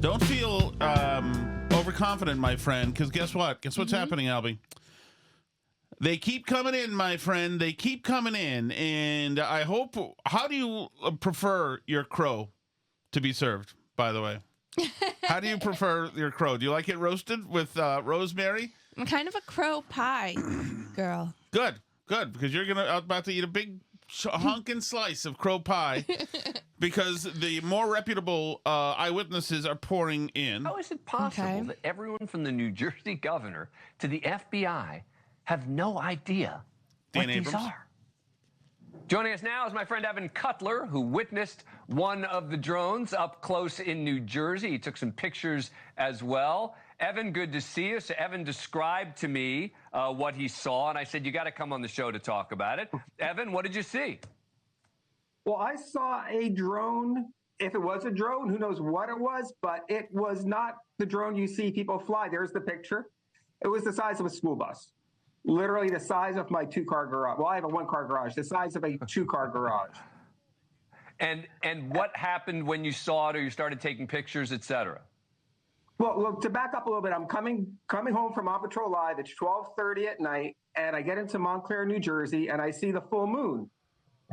Don't feel overconfident, my friend, because guess what? Guess what's happening, Albie? They keep coming in, my friend. They keep coming in. And I hope... How do you prefer your crow to be served, by the way? How do you prefer your crow? Do you like it roasted with rosemary? I'm kind of a crow pie girl. Good, because you're about to eat a big honking slice of crow pie because the more reputable eyewitnesses are pouring in. How is it possible that everyone from the New Jersey governor to the FBI have no idea what these are? Joining us now is my friend Evan Cutler, who witnessed one of the drones up close in New Jersey. He took some pictures as well. Evan, good to see you. So Evan described to me what he saw, and I said, you got to come on the show to talk about it. Evan, what did you see? Well, I saw a drone. If it was a drone, who knows what it was, but it was not the drone you see people fly. There's the picture. It was the size of a school bus. Literally the size of my two-car garage. Well, I have a one-car garage. The size of a two-car garage. And what happened when you saw it or you started taking pictures, et cetera? Well, look, to back up a little bit, I'm coming home from On Patrol Live. It's 12:30 at night, and I get into Montclair, New Jersey, and I see the full moon.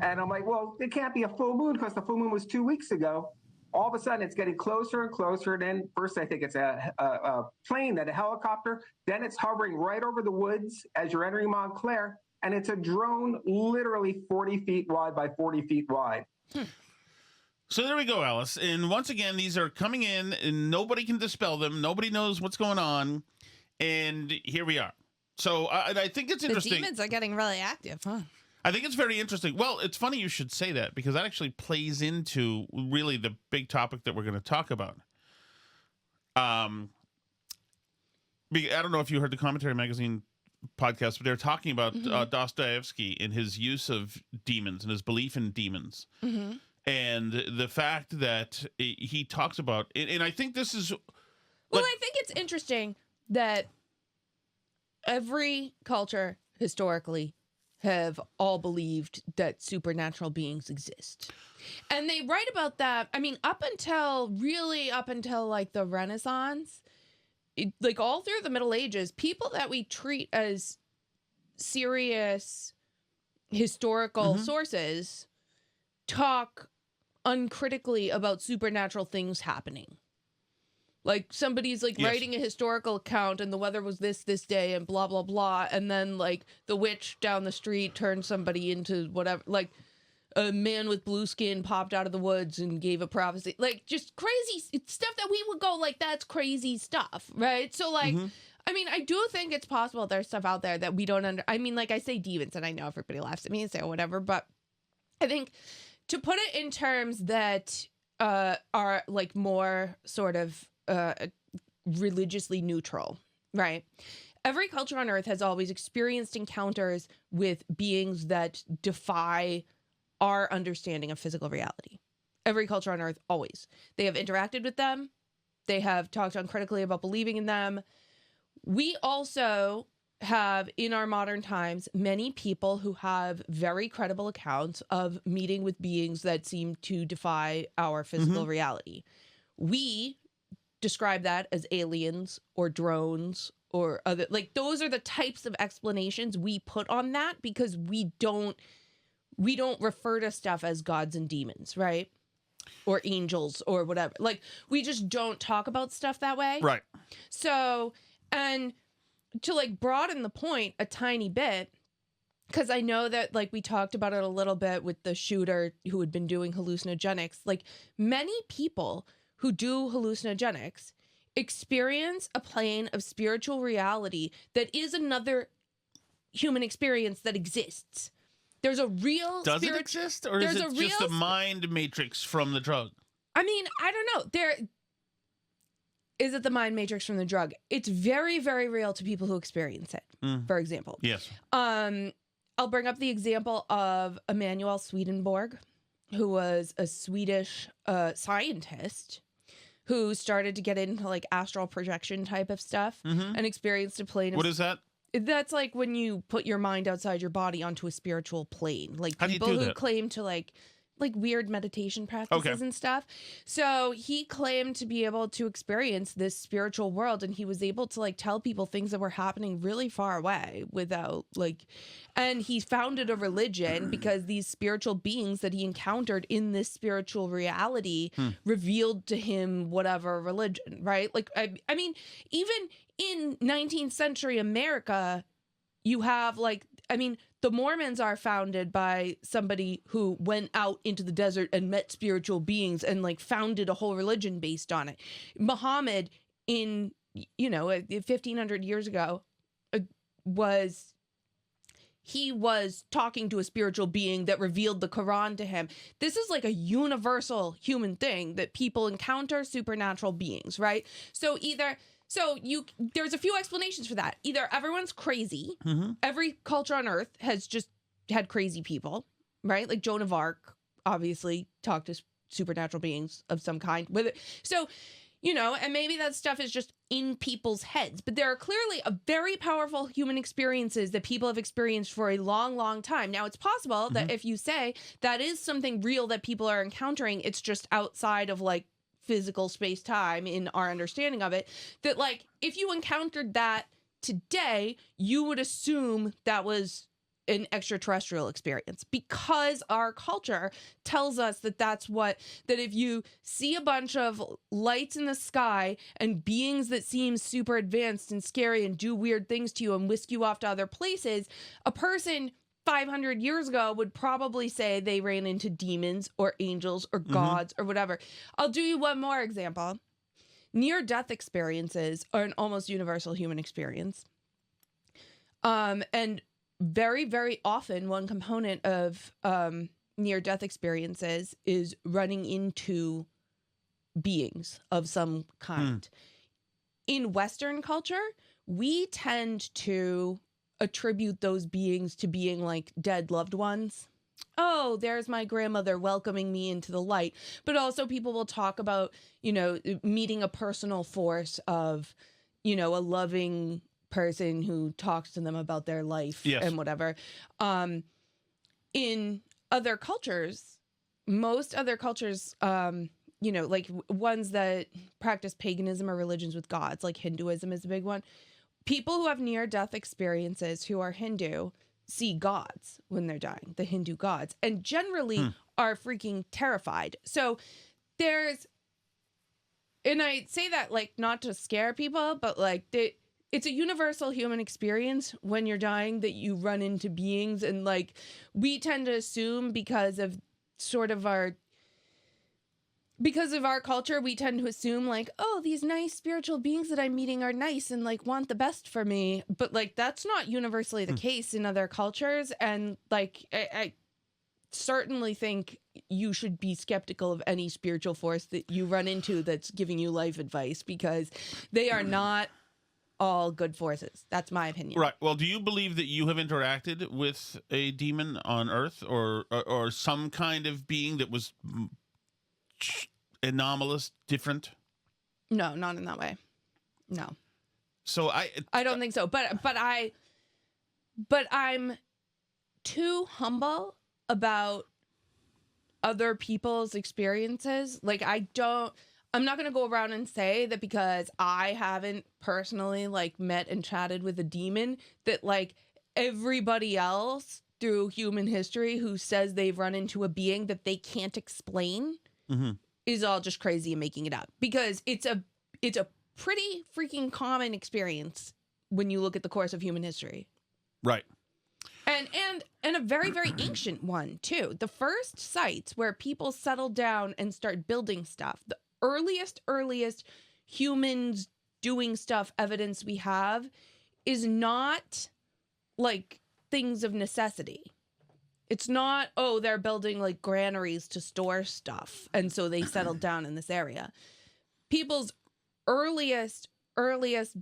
And I'm like, well, it can't be a full moon because the full moon was 2 weeks ago. All of a sudden, it's getting closer and closer. And then first, I think it's a plane, then a helicopter. Then it's hovering right over the woods as you're entering Montclair. And it's a drone literally 40 feet wide by 40 feet wide. So there we go, Alice. And once again, these are coming in and nobody can dispel them. Nobody knows what's going on. And here we are. So I think it's interesting. The demons are getting really active, huh? I think it's very interesting. Well, it's funny you should say that because that actually plays into really the big topic that we're going to talk about. I don't know if you heard the Commentary Magazine podcast, but they're talking about Dostoevsky and his use of demons and his belief in demons. And the fact that he talks about, and I think this is... Well, I think it's interesting that every culture historically have all believed that supernatural beings exist. And they write about that, I mean, up until like the Renaissance, like all through the Middle Ages, people that we treat as serious historical sources talk uncritically about supernatural things happening. Like somebody's like writing a historical account and the weather was this day and blah, blah, blah. And then like the witch down the street turned somebody into whatever, like a man with blue skin popped out of the woods and gave a prophecy. Like just crazy stuff that we would go like, that's crazy stuff. Right. So like, I mean, I do think it's possible there's stuff out there that we don't I mean, like I say demons and I know everybody laughs at me and say whatever, but I think to put it in terms that are like more sort of religiously neutral, right? Every culture on Earth has always experienced encounters with beings that defy our understanding of physical reality. Every culture on Earth, always. They have interacted with them. They have talked uncritically about believing in them. We also have, in our modern times, many people who have very credible accounts of meeting with beings that seem to defy our physical reality. We describe that as aliens or drones or other, like those are the types of explanations we put on that because we don't refer to stuff as gods and demons, right? Or angels or whatever. Like we just don't talk about stuff that way. Right. So, and to like broaden the point a tiny bit, because I know that like we talked about it a little bit with the shooter who had been doing hallucinogenics, like many people who do hallucinogenics experience a plane of spiritual reality that is another human experience that exists. There's a real... Does it exist? Or is it just a mind matrix from the drug? I mean, I don't know. Is it the mind matrix from the drug? It's very, very real to people who experience it, for example. Yes. I'll bring up the example of Emanuel Swedenborg, who was a Swedish scientist who started to get into like astral projection type of stuff and experienced a plane of... What is that? That's like when you put your mind outside your body onto a spiritual plane. Like How people do you do who that? claim to like like weird meditation practices and stuff. So he claimed to be able to experience this spiritual world, and he was able to like tell people things that were happening really far away without like, and he founded a religion because these spiritual beings that he encountered in this spiritual reality revealed to him whatever religion, right? Like, I mean, even in 19th century America, you have like, I mean, the Mormons are founded by somebody who went out into the desert and met spiritual beings and like founded a whole religion based on it. Muhammad in, 1500 years ago he was talking to a spiritual being that revealed the Quran to him. This is like a universal human thing that people encounter supernatural beings, right? So there's a few explanations for that. Either everyone's crazy. Every culture on Earth has just had crazy people, right? Like Joan of Arc obviously talked to supernatural beings of some kind. And maybe that stuff is just in people's heads. But there are clearly a very powerful human experiences that people have experienced for a long, long time. Now, it's possible that if you say that is something real that people are encountering, it's just outside of like physical space-time in our understanding of it, that like if you encountered that today, you would assume that was an extraterrestrial experience because our culture tells us that if you see a bunch of lights in the sky and beings that seem super advanced and scary and do weird things to you and whisk you off to other places, a person 500 years ago would probably say they ran into demons or angels or gods or whatever. I'll do you one more example. Near-death experiences are an almost universal human experience. And very, very often one component of near-death experiences is running into beings of some kind. In Western culture, we tend to attribute those beings to being like dead loved ones. Oh, there's my grandmother welcoming me into the light. But also people will talk about, meeting a personal force of, a loving person who talks to them about their life and whatever. In other cultures, most other cultures, like ones that practice paganism or religions with gods, like Hinduism is a big one. People who have near-death experiences who are Hindu see gods when they're dying, the Hindu gods, and generally are freaking terrified. So and I say that like not to scare people, but like it's a universal human experience when you're dying that you run into beings, and like we tend to assume because of our culture, we tend to assume like, oh, these nice spiritual beings that I'm meeting are nice and like want the best for me. But like, that's not universally the case in other cultures. And like, I certainly think you should be skeptical of any spiritual force that you run into that's giving you life advice, because they are not all good forces. That's my opinion. Right. Well, do you believe that you have interacted with a demon on Earth or some kind of being that was anomalous, different? No, not in that way. No. So I don't think so. But I'm too humble about other people's experiences. Like I'm not going to go around and say that because I haven't personally like met and chatted with a demon that like everybody else through human history who says they've run into a being that they can't explain is all just crazy and making it up, because it's a pretty freaking common experience when you look at the course of human history. Right. And a very, very ancient one too. The first sites where people settle down and start building stuff, the earliest humans doing stuff evidence we have is not like things of necessity. It's not, oh, they're building like granaries to store stuff, and so they settled down in this area. People's earliest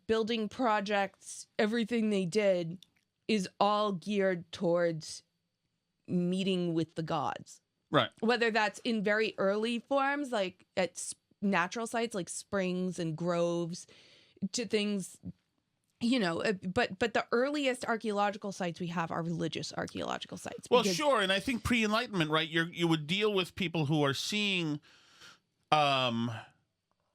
building projects, everything they did is all geared towards meeting with the gods. Right. Whether that's in very early forms, like at natural sites like springs and groves, to things you know, but the earliest archaeological sites we have are religious archaeological sites. Well, sure, and I think pre-Enlightenment, right? You would deal with people who are seeing, what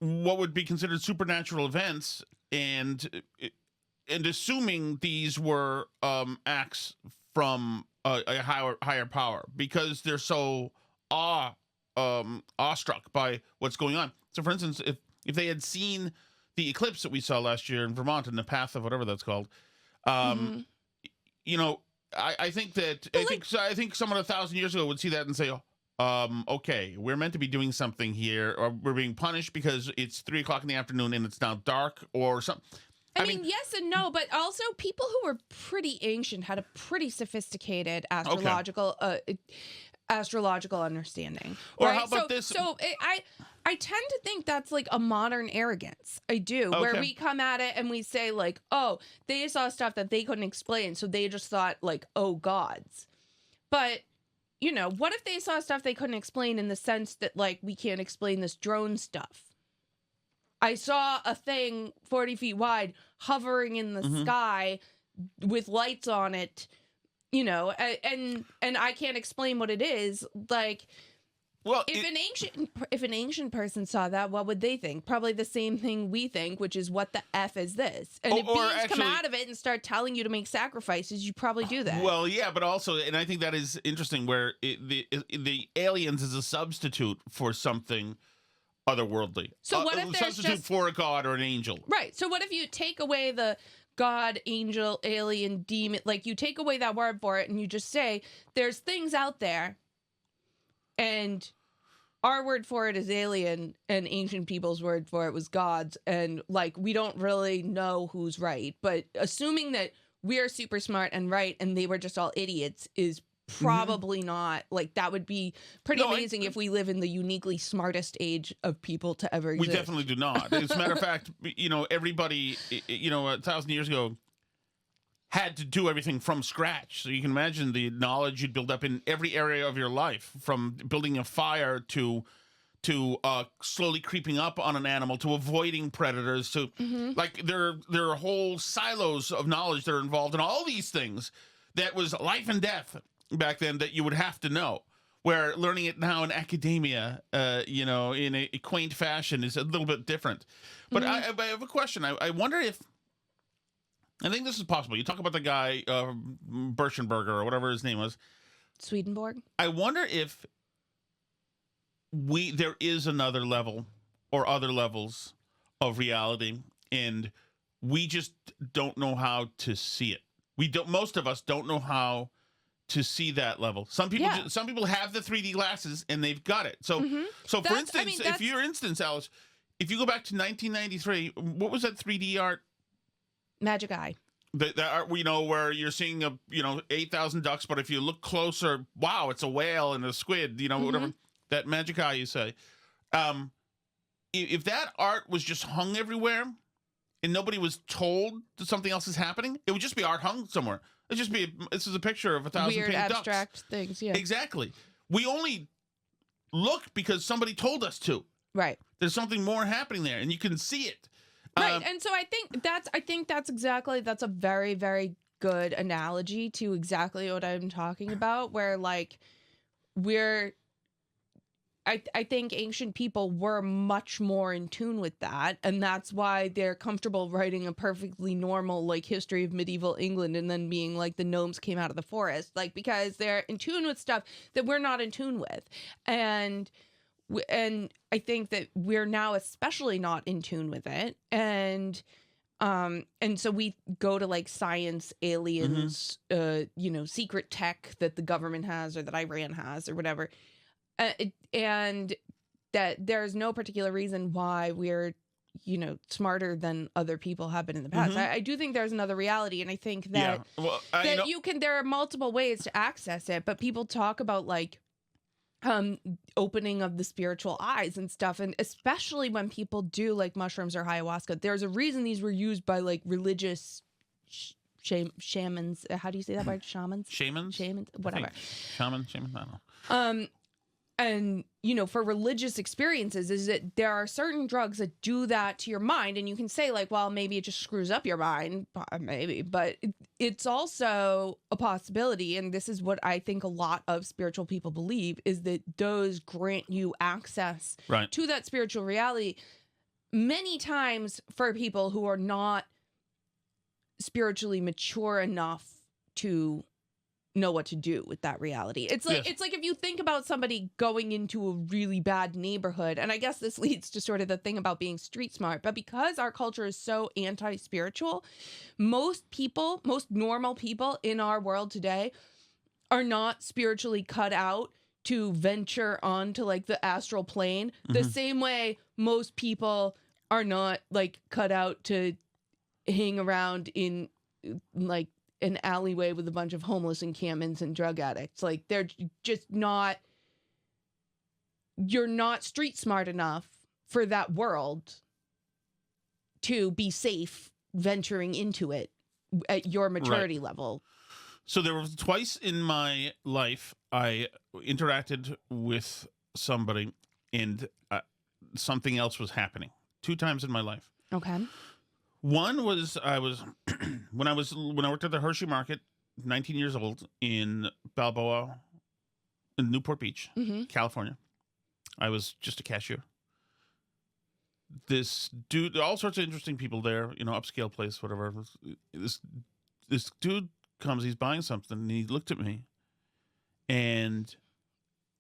would be considered supernatural events, and assuming these were acts from a higher power because they're so awestruck by what's going on. So, for instance, if they had seen the eclipse that we saw last year in Vermont in the path of whatever that's called, you know, I think that I think someone 1,000 years ago would see that and say, okay, we're meant to be doing something here, or we're being punished because it's 3 o'clock in the afternoon and it's now dark, or something. I mean, yes and no, but also people who were pretty ancient had a pretty sophisticated astrological understanding. Or right? how about this? So I tend to think that's like a modern arrogance. I do, where we come at it and we say like, oh, they saw stuff that they couldn't explain, so they just thought like, oh, gods. But you know, what if they saw stuff they couldn't explain in the sense that like we can't explain this drone stuff? I saw a thing 40 feet wide hovering in the sky with lights on it, you know, and I can't explain what it is. Like, well, if an ancient person saw that, what would they think? Probably the same thing we think, which is what the F is this? And if beings come out of it and start telling you to make sacrifices, you probably do that. Well, yeah, but also, and I think that is interesting, where the aliens is a substitute for something otherworldly. So what if there's substitute for a god or an angel? Right. So what if you take away the god, angel, alien, demon, like you take away that word for it and you just say there's things out there and our word for it is alien and ancient people's word for it was gods, and like we don't really know who's right, but assuming that we're super smart and right and they were just all idiots is probably not. Like that would be pretty amazing if we live in the uniquely smartest age of people to ever exist. We definitely do not. As a matter of fact, you know, everybody, you know, 1,000 years ago had to do everything from scratch. So you can imagine the knowledge you'd build up in every area of your life, from building a fire to slowly creeping up on an animal, to avoiding predators, to like there are whole silos of knowledge that are involved in all these things. That was life and death back then that you would have to know, where learning it now in academia, you know, in a quaint fashion is a little bit different. But I have a question. I wonder if, I think this is possible. You talk about the guy, Birchenberger or whatever his name was. Swedenborg. I wonder if there is another level or other levels of reality, and we just don't know how to see it. Most of us don't know how to see that level. Some people have the 3D glasses and they've got it. So for instance, Alice, if you go back to 1993, what was that 3D art? Magic Eye. That art, you know, where you're seeing 8,000 ducks, but if you look closer, wow, it's a whale and a squid, you know, whatever. That Magic Eye, you say. If that art was just hung everywhere and nobody was told that something else is happening, it would just be art hung somewhere. It'd just be, this is a picture of 1,000 weird pink abstract ducks. Things, yeah. Exactly. We only look because somebody told us to. Right. There's something more happening there, and you can see it. Right. And so I think that's a very, very good analogy to exactly what I'm talking about, where like I think ancient people were much more in tune with that, and that's why they're comfortable writing a perfectly normal like history of medieval England and then being like the gnomes came out of the forest, like because they're in tune with stuff that we're not in tune with. And I think that we're now especially not in tune with it. And so we go to like science, aliens, secret tech that the government has or that Iran has or whatever. And that there's no particular reason why we're, smarter than other people have been in the past. I do think there's another reality. And I think that, there are multiple ways to access it, but people talk about like, opening of the spiritual eyes and stuff. And especially when people do like mushrooms or ayahuasca, there's a reason these were used by like religious shamans. How do you say that word? Shamans? Shamans? Whatever. Shaman? I don't know. and for religious experiences is that there are certain drugs that do that to your mind, and you can say like, well, maybe it just screws up your mind, maybe, but it's also a possibility, and this is what I think a lot of spiritual people believe, is that those grant you access to that spiritual reality many times for people who are not spiritually mature enough to know what to do with that reality. It's like it's like if you think about somebody going into a really bad neighborhood, and I guess this leads to sort of the thing about being street smart, but because our culture is so anti-spiritual, most normal people in our world today are not spiritually cut out to venture onto like the astral plane the same way most people are not like cut out to hang around in like an alleyway with a bunch of homeless encampments and drug addicts. Like they're just not, you're not street smart enough for that world to be safe venturing into it at your maturity level. So there was twice in my life I interacted with somebody and something else was happening. 2 times in my life. Okay. One was when I worked at the Hershey Market, 19 years old, in Balboa, in Newport Beach, California. I was just a cashier. This dude, all sorts of interesting people there, upscale place, whatever. This dude comes, he's buying something, and he looked at me, and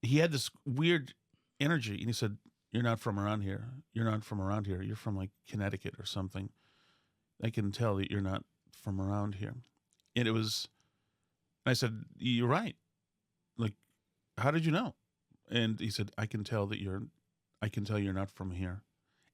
he had this weird energy, and he said, "You're not from around here. You're not from around here. You're from like Connecticut or something. I can tell that you're not from around here." And I said, "You're right. Like, how did you know?" And he said, I can tell you're not from here."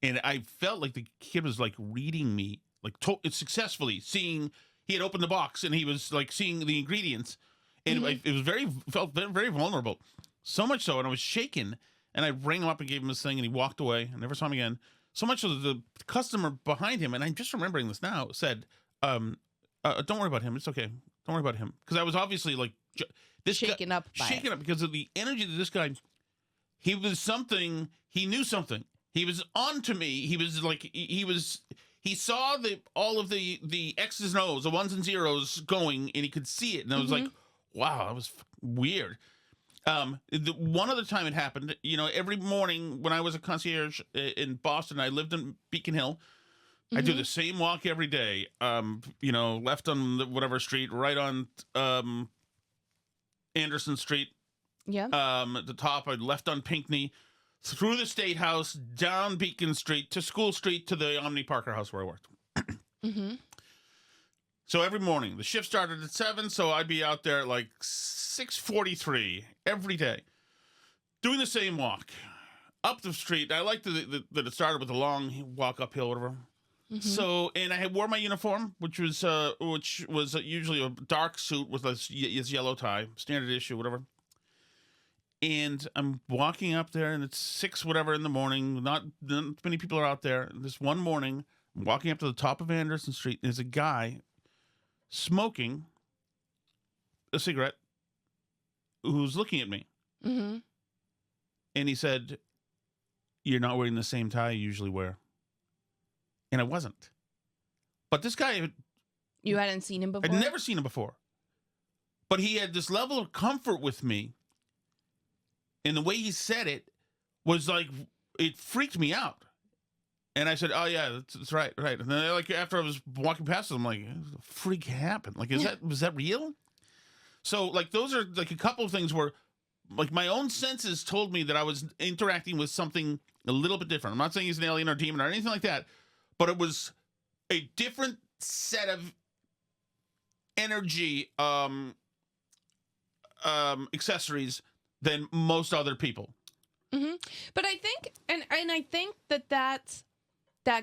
And I felt like the kid was like reading me, like successfully seeing, he had opened the box and he was like seeing the ingredients. And it was felt very, very vulnerable. So much so, and I was shaken. And I rang him up and gave him this thing, and he walked away. I never saw him again. So much so that the customer behind him, and I'm just remembering this now, said, "Don't worry about him. It's okay. Don't worry about him." Because I was obviously like shaken up because of the energy that this guy. He was something. He knew something. He was on to me. He was like he saw all of the X's and O's, the ones and zeros going, and he could see it. And I was like, wow, that was weird. One other time it happened, every morning when I was a concierge in Boston, I lived in Beacon Hill. I do the same walk every day. Left on whatever street, right on Anderson Street. Yeah. At the top, I left on Pinckney, through the State House, down Beacon Street to School Street to the Omni Parker House where I worked. So every morning, the shift started at 7, so I'd be out there at like 6:43 every day, doing the same walk up the street. I liked that it started with a long walk uphill, whatever. So, and I wore my uniform, which was usually a dark suit with this yellow tie, standard issue, whatever. And I'm walking up there, and it's 6 whatever in the morning. Not many people are out there. This one morning, I'm walking up to the top of Anderson Street. There's a guy smoking a cigarette who's looking at me. And he said, "You're not wearing the same tie you usually wear." And I wasn't. But this guy... You hadn't seen him before? I'd never seen him before. But he had this level of comfort with me. And the way he said it was like, it freaked me out. And I said, "Oh yeah, that's right. And then like after I was walking past him, I'm like, "What the freak happened? Like, was that real?" So like those are like a couple of things where like my own senses told me that I was interacting with something a little bit different. I'm not saying he's an alien or demon or anything like that, but it was a different set of energy accessories than most other people. But I think, and I think that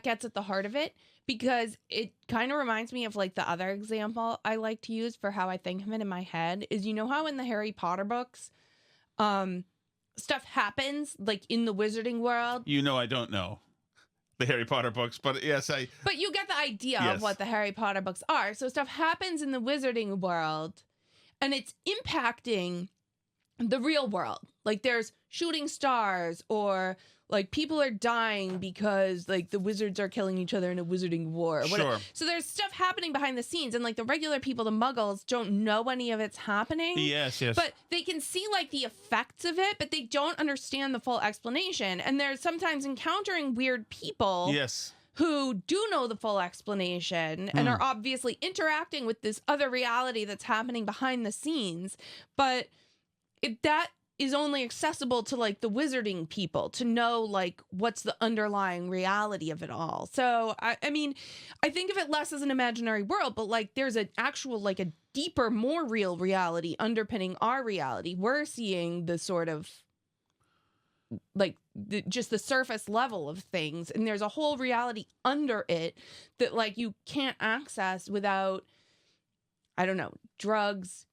gets at the heart of it, because it kind of reminds me of like the other example I like to use for how I think of it in my head is, how in the Harry Potter books, stuff happens like in the wizarding world. I don't know the Harry Potter books, but yes, But you get the idea of what the Harry Potter books are. So stuff happens in the wizarding world, and it's impacting the real world. Like there's shooting stars, or like people are dying because like the wizards are killing each other in a wizarding war. Or whatever. Sure. So there's stuff happening behind the scenes, and like the regular people, the muggles, don't know any of it's happening. Yes. But they can see like the effects of it, but they don't understand the full explanation. And they're sometimes encountering weird people. Yes. Who do know the full explanation and are obviously interacting with this other reality that's happening behind the scenes, but that is only accessible to like the wizarding people to know like what's the underlying reality of it all. So I mean, I think of it less as an imaginary world, but like there's an actual like a deeper, more real reality underpinning our reality. We're seeing the sort of like just the surface level of things, and there's a whole reality under it that like you can't access without, I don't know, drugs,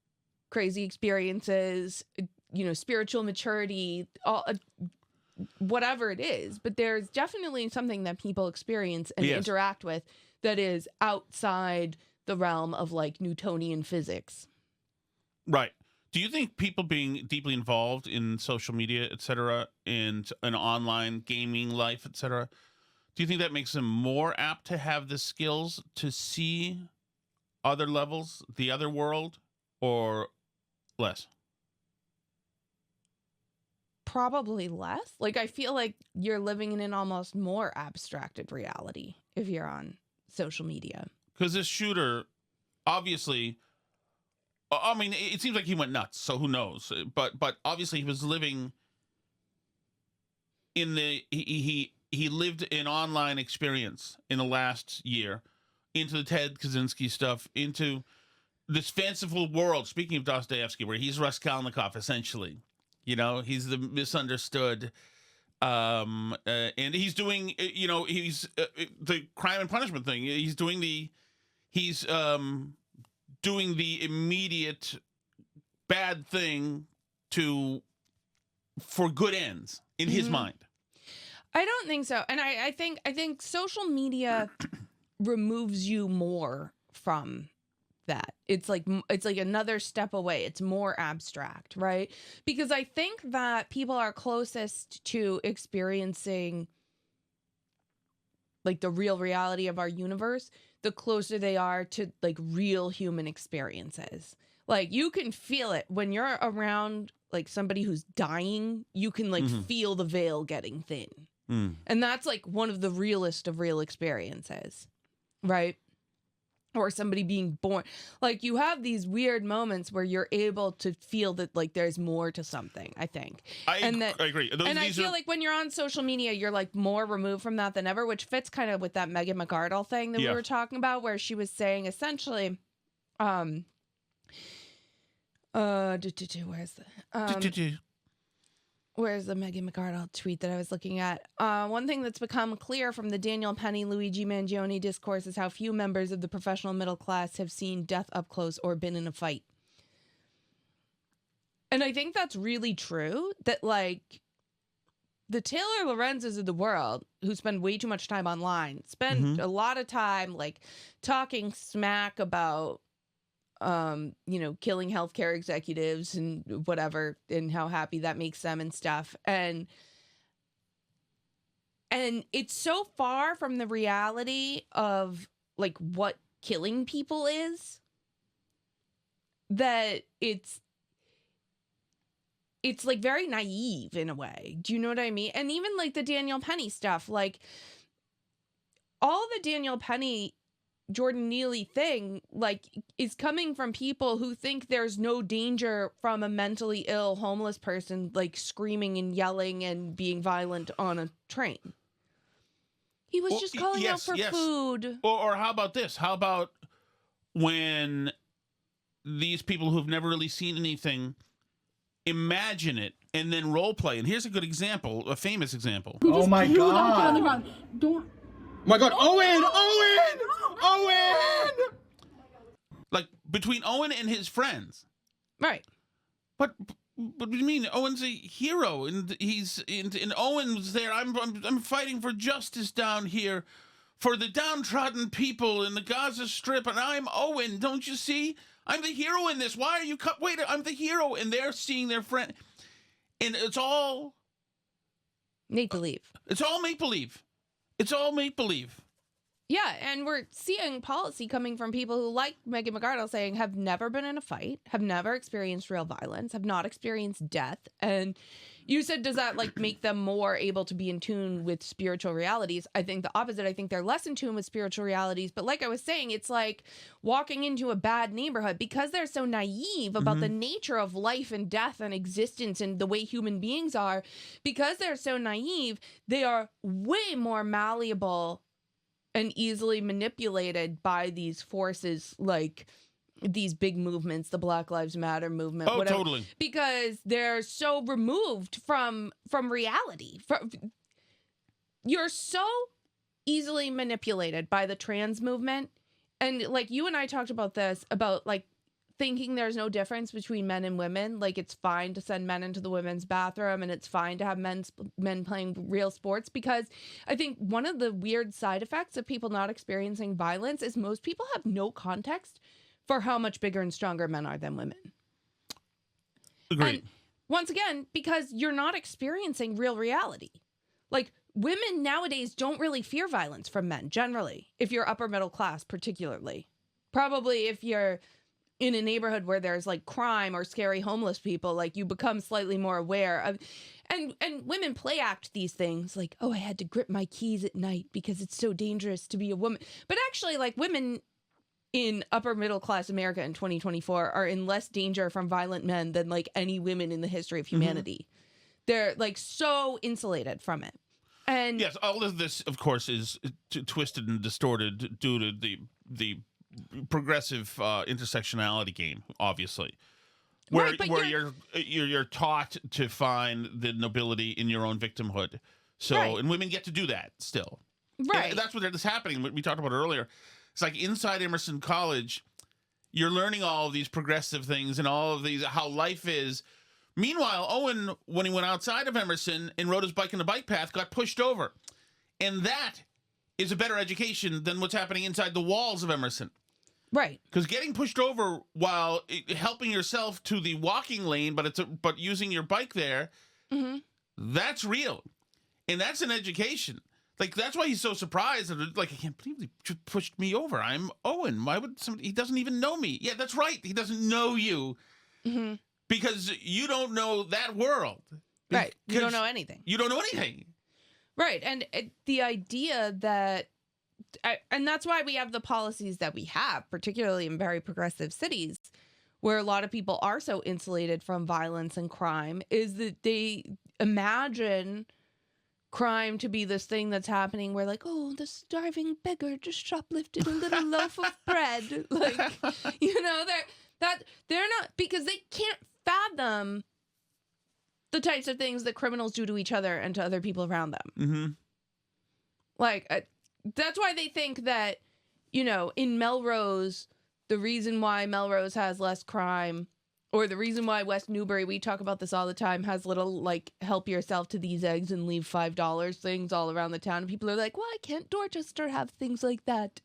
crazy experiences, you know, spiritual maturity, all whatever it is. But there's definitely something that people experience and interact with that is outside the realm of like Newtonian physics. Right. Do you think people being deeply involved in social media, et cetera, and an online gaming life, et cetera, do you think that makes them more apt to have the skills to see other levels, the other world, or less? Probably less. Like, I feel like you're living in an almost more abstracted reality if you're on social media. Because this shooter, obviously, I mean, it seems like he went nuts, so who knows? But obviously he was living in the he lived an online experience in the last year, into the Ted Kaczynski stuff, into this fanciful world. Speaking of Dostoevsky, where he's Raskolnikov essentially, you know, he's the misunderstood, and he's doing, you know, he's the crime and punishment thing. He's doing the immediate bad thing for good ends in his mind. I don't think so. And I think social media removes you more from that. It's like another step away. It's more abstract, right? Because I think that people are closest to experiencing like the real reality of our universe the closer they are to like real human experiences. Like you can feel it when you're around like somebody who's dying. You can like feel the veil getting thin. And that's like one of the realest of real experiences, right? Or somebody being born. Like you have these weird moments where you're able to feel that like there's more to something, I think. I agree. I feel like when you're on social media, you're like more removed from that than ever, which fits kind of with that Megan McArdle thing that we were talking about, where she was saying essentially, where's the Megan McArdle tweet that I was looking at? One thing that's become clear from the Daniel Penny, Luigi Mangione discourse is how few members of the professional middle class have seen death up close or been in a fight. And I think that's really true, that like the Taylor Lorenzes of the world, who spend way too much time online, spend a lot of time like talking smack about you know, killing healthcare executives and whatever, and how happy that makes them and stuff. And it's so far from the reality of like what killing people is that it's like very naive in a way. Do you know what I mean? And even like the Daniel Penny stuff, like all the Daniel Penny Jordan Neely thing like is coming from people who think there's no danger from a mentally ill homeless person like screaming and yelling and being violent on a train. He was just calling out for food. Or how about this? How about when these people who've never really seen anything imagine it and then role play? And here's a good example, a famous example. Oh my God. On the ground. Don't. Oh my God, Owen! Like between Owen and his friends. Right. But what do you mean? Owen's a hero, and and Owen's there. I'm fighting for justice down here for the downtrodden people in the Gaza Strip, and I'm Owen. Don't you see? I'm the hero in this. Why are you wait, I'm the hero, and they're seeing their friend, and it's all make-believe. It's all make-believe. It's all make-believe. Yeah, and we're seeing policy coming from people who, like Megan McArdle saying, have never been in a fight, have never experienced real violence, have not experienced death. And you said, does that like make them more able to be in tune with spiritual realities? I think the opposite. I think they're less in tune with spiritual realities. But like I was saying, it's like walking into a bad neighborhood because they're so naive about the nature of life and death and existence and the way human beings are. Because they're so naive, they are way more malleable and easily manipulated by these forces like these big movements, the Black Lives Matter movement. Oh, whatever, totally. because they're so removed from reality. You're so easily manipulated by the trans movement. And like you and I talked about this, about like thinking there's no difference between men and women. Like it's fine to send men into the women's bathroom and it's fine to have men playing real sports, because I think one of the weird side effects of people not experiencing violence is most people have no context for how much bigger and stronger men are than women. Agreed. And once again, because you're not experiencing real reality. Like women nowadays don't really fear violence from men generally, if you're upper middle class particularly. Probably if you're in a neighborhood where there's like crime or scary homeless people, like you become slightly more aware of, and women play act these things like, oh, I had to grip my keys at night because it's so dangerous to be a woman. But actually, like women in upper middle class America in 2024 are in less danger from violent men than like any women in the history of humanity. They're like so insulated from it. And yes, all of this, of course, is twisted and distorted due to the progressive intersectionality game, obviously, where Right, but you're taught to find the nobility in your own victimhood. So, Right. and women get to do that still. right. And that's what is happening. What we talked about earlier. It's like inside Emerson College, you're learning all of these progressive things and all of these how life is. Meanwhile, Owen, when he went outside of Emerson and rode his bike in the bike path, got pushed over, and that is a better education than what's happening inside the walls of Emerson. Right. Because getting pushed over while helping yourself to the walking lane, but using your bike there, that's real, and that's an education. Like that's why he's so surprised. Like I can't believe he just pushed me over. I'm Owen. Why would somebody? He doesn't even know me. Yeah, that's right. He doesn't know you because you don't know that world. Right. You Because don't know anything. You don't know anything. Right. And the idea that, and that's why we have the policies that we have, particularly in very progressive cities, where a lot of people are so insulated from violence and crime, is that they imagine crime to be this thing that's happening where like, oh, the starving beggar just shoplifted a little loaf of bread. Like, you know, they're not, because they can't fathom the types of things that criminals do to each other and to other people around them. Mm-hmm. Like, that's why they think that, you know, in Melrose, the reason why Melrose has less crime, or the reason why West Newbury, we talk about this all the time, has little, like, help yourself to these eggs and leave $5 things all around the town. And people are like, why can't Dorchester have things like that?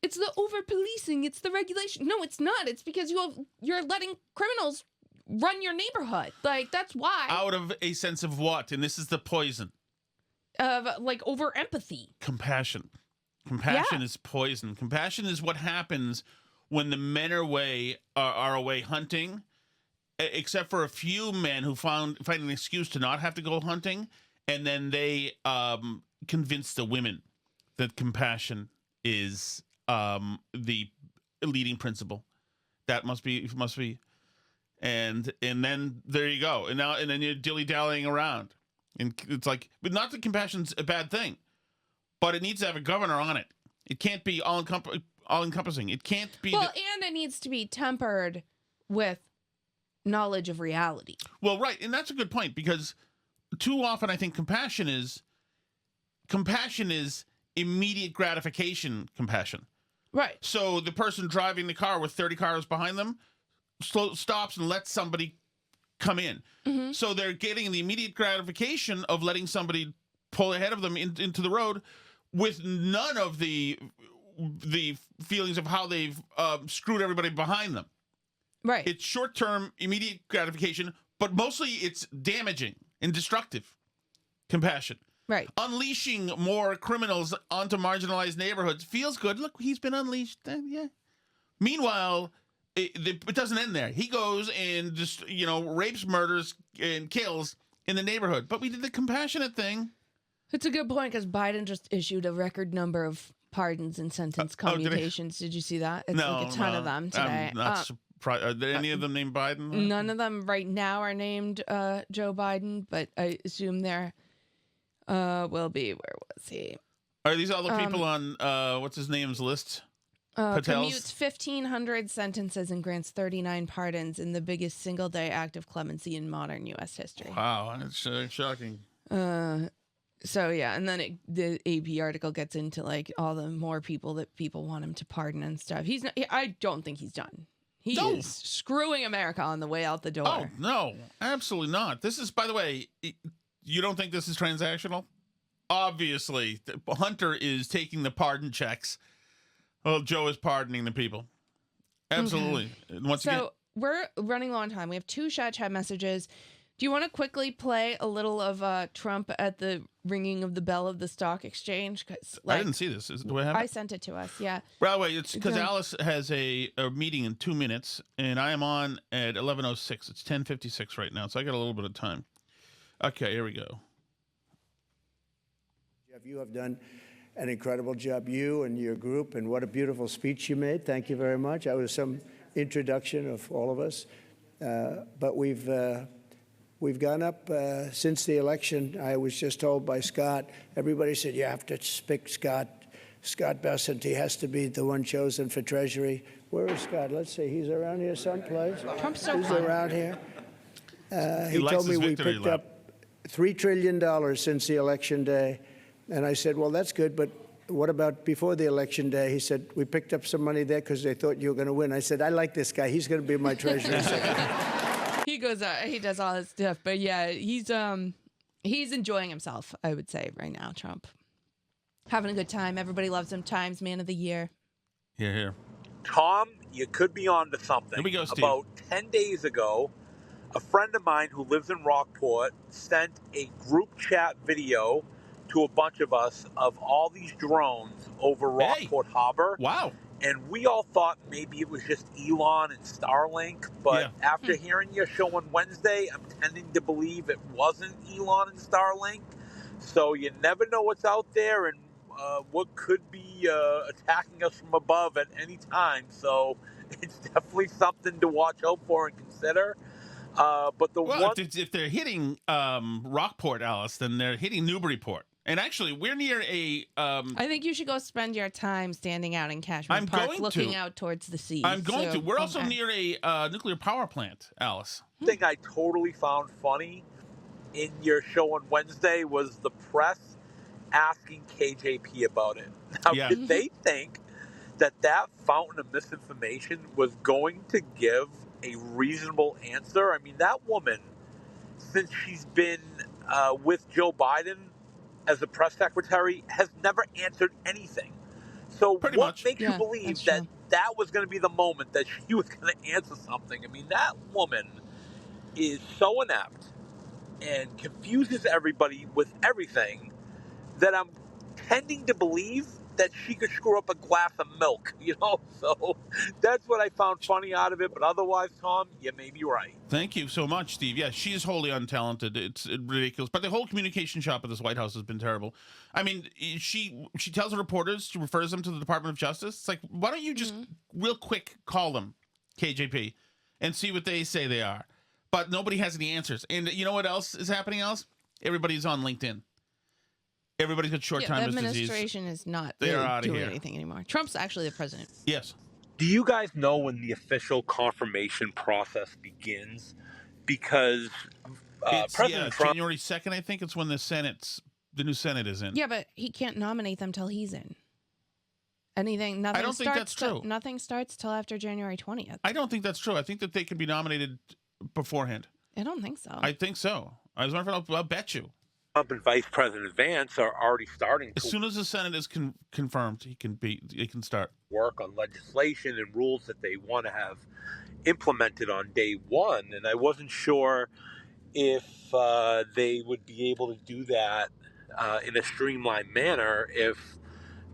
It's the over-policing. It's the regulation. No, it's not. It's because you're letting criminals run your neighborhood. Like, that's why. Out of a sense of what? And this is the poison. Of, like, over-empathy. Compassion. Compassion is poison. Compassion is what happens when the men are away hunting, except for a few men who find an excuse to not have to go hunting, and then they convince the women that compassion is the leading principle. That must be, and then there you go, and then you're dilly-dallying around, and it's like, but not that compassion's a bad thing, but it needs to have a governor on it. It can't be all-encompassing. It can't be... Well, and it needs to be tempered with knowledge of reality. Well, right, and that's a good point, because too often I think compassion is immediate gratification compassion. Right. So the person driving the car with 30 cars behind them stops and lets somebody come in. Mm-hmm. So they're getting the immediate gratification of letting somebody pull ahead of them into the road, with none of the feelings of how they've screwed everybody behind them. Right. It's short-term, immediate gratification, but mostly it's damaging and destructive compassion. Right. Unleashing more criminals onto marginalized neighborhoods feels good. Look, he's been unleashed. Yeah. Meanwhile, it doesn't end there. He goes and just, rapes, murders, and kills in the neighborhood. But we did the compassionate thing. It's a good point because Biden just issued a record number of pardons and sentence commutations. Did you see that? It's like a ton of them today. I'm not surprised. Are there any of them named Biden? None of them right now are named Joe Biden, but I assume there will be. Where was he? Are these all the people on what's his name's list? Commutes 1,500 sentences and grants 39 pardons in the biggest single-day act of clemency in modern U.S. history. Wow, that's shocking. So yeah, and then the AP article gets into like all the more people that people want him to pardon and stuff. He's not. I don't think he's done. He is screwing America on the way out the door. Oh no, absolutely not. This is, by the way, you don't think this is transactional? Obviously, Hunter is taking the pardon checks. Well, Joe is pardoning the people. Absolutely. Okay. Once again, we're running low on time. We have 2 chat messages. Do you want to quickly play a little of Trump at the ringing of the bell of the stock exchange? I didn't see this. Do I have it? I sent it to us, yeah. By the way, it's because Alice has a meeting in 2 minutes, and I am on at 11:06. It's 10:56 right now, so I got a little bit of time. Okay, here we go. Jeff, you have done an incredible job, you and your group, and what a beautiful speech you made. Thank you very much. That was some introduction of all of us. But we've gone up since the election. I was just told by Scott, everybody said, you have to pick Scott Bessent. He has to be the one chosen for Treasury. Where is Scott? Let's see. He's around here someplace. Trump's so He's fun. around here. He told me we victory picked lap. up $3 trillion since the election day. And I said, well, that's good, but what about before the election day? He said, we picked up some money there because they thought you were going to win. I said, I like this guy. He's going to be my Treasury Secretary. He goes out, he does all his stuff, but yeah, he's enjoying himself, I would say, right now, Trump. Having a good time. Everybody loves him. Times Man of the Year. Here. Tom, you could be on to something. Here we go, Steve. About 10 days ago, a friend of mine who lives in Rockport sent a group chat video to a bunch of us of all these drones over Rockport Harbor. Wow. And we all thought maybe it was just Elon and Starlink, but after hearing your show on Wednesday, I'm tending to believe it wasn't Elon and Starlink. So you never know what's out there and what could be attacking us from above at any time. So it's definitely something to watch out for and consider. But if they're hitting Rockport, Alice, then they're hitting Newburyport. And actually, we're near a... I think you should go spend your time standing out in Cashman Park looking out towards the sea. I'm going to. We're also near a nuclear power plant, Alice. Thing I totally found funny in your show on Wednesday was the press asking KJP about it. Now, did they think that fountain of misinformation was going to give a reasonable answer? I mean, that woman, since she's been with Joe Biden as a press secretary, has never answered anything. So what makes you believe that was going to be the moment that she was going to answer something? I mean, that woman is so inept and confuses everybody with everything that I'm tending to believe that she could screw up a glass of milk, So that's what I found funny out of it. But otherwise, Tom, you may be right. Thank you so much, Steve. Yeah, she is wholly untalented. It's ridiculous. But the whole communication shop at this White House has been terrible. I mean, she tells her reporters, she refers them to the Department of Justice. It's like, why don't you just real quick call them, KJP, and see what they say they are. But nobody has any answers. And you know what else is happening else? Everybody's on LinkedIn. Everybody's got short-time disease. The administration is not doing anything anymore. Trump's actually the president. Yes. Do you guys know when the official confirmation process begins? Because President Trump... January 2nd, I think it's when the new Senate is in. Yeah, but he can't nominate them till he's in. Nothing I don't think that's true. Nothing starts till after January 20th. I don't think that's true. I think that they can be nominated beforehand. I don't think so. I think so. I'll bet you. Trump and Vice President Vance are already starting As to soon as the Senate is confirmed, he can start. work on legislation and rules that they want to have implemented on day one. And I wasn't sure if they would be able to do that in a streamlined manner if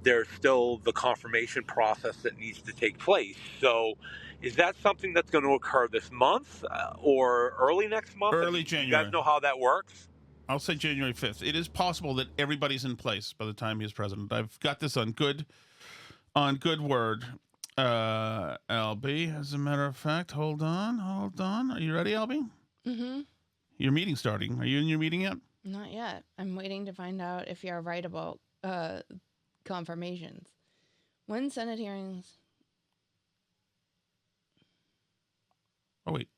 there's still the confirmation process that needs to take place. So is that something that's going to occur this month or early next month? Early Do January. you guys know how that works? I'll say January 5th. It is possible that everybody's in place by the time he's president. I've got this on good word. LB, as a matter of fact, hold on. Are you ready, LB? Mm-hmm. Your meeting's starting. Are you in your meeting yet? Not yet. I'm waiting to find out if you're right about confirmations. When Senate hearings? Oh, wait.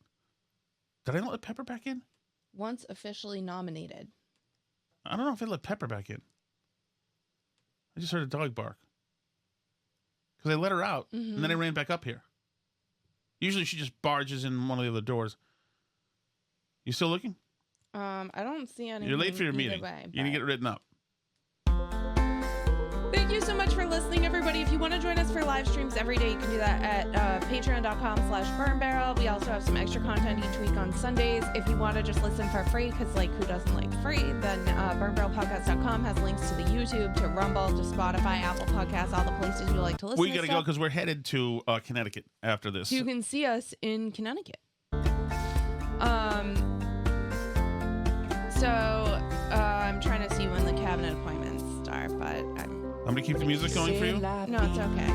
Did I not let Pepper back in? Once officially nominated. I don't know if I let Pepper back in. I just heard a dog bark. Because I let her out, and then I ran back up here. Usually she just barges in one of the other doors. You still looking? I don't see anything. You're late for your either meeting. way, You didn't get it written up. Thank you so much for listening, everybody. If you want to join us for live streams every day, you can do that at patreon.com/burnbarrel. We also have some extra content each week on Sundays. If you want to just listen for free, because like who doesn't like free, then burnbarrelpodcast.com has links to the YouTube, to Rumble, to Spotify, Apple Podcasts, all the places you like to listen We to got to go because we're headed to Connecticut after this. You can see us in Connecticut. So I'm trying to see when the cabinet appointments start, but I'm going to keep the music going for you. no, it's okay.